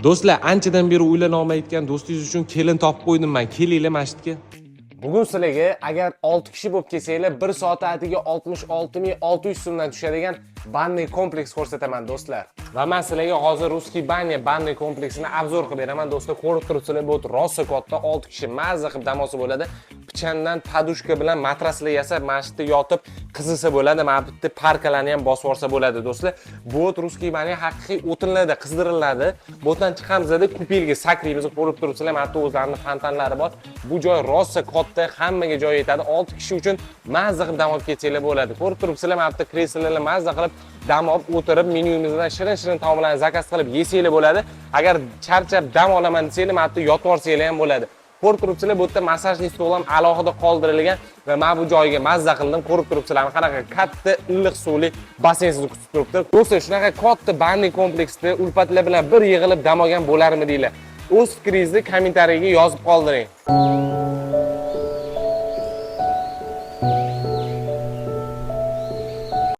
Do'stlar, anchadan beri o'ylanolmayotgan do'stingiz uchun kelin topib qo'ydim men. Kelinglar masjidga. Bugun sizlarga agar 6 kishi bo'lib kelsanglar 1 soatiga 66.600 so'mdan tushadigan banniy kompleks ko'rsataman do'stlar. Va men sizlarga hozir ruskiy banya banniy kompleksini obzor qilib beraman do'stlar. Ko'rib turibsizlar, bu rosa katta 6 kishi mazza qilib dam olsa bo'ladi. Pichandan podushka bilan matraslar yasab masjidda yotib qizilsa bo'ladi. Mana bu yerda parkalarni ham bosib olsa bo'ladi do'stlar. Bu ruskiy banya haqiqiy o'tinlarda qizdiriladi. Bu yerdan chiqamizda kupelga sakraymiz. Ko'rib turibsizlar, mana bu o'zlarining fontanlari bor. Bu joy rosa katta, hammaga joy yetadi. 6 kishi uchun mazza qilib dam olib ketsanglar bo'ladi. Ko'rib turibsizlar, mana bu yerda kreslolarni mazza qilib dam olib o'tirib menyumizdan shirin taomlarni zakaz qilib yesanglar bo'ladi. Agar charchab dam olaman desanglar, mana bu yerda yotib olsanglar ham bo'ladi. Ko'rib turibsizlar, bu yerda massajli stol ham alohida qoldirilgan va men bu joyga mazza qildim. Ko'rib turibsizlar, qanaqa katta iliq suvli basseyn sizni kutib turibdi. Do'stlar, shunaqa katta banniy kompleksda ulfatlar bilan bir yig'ilib dam olgan bo'larmi deylar. O'z fikringizni kommentariyaga yozib qoldiring.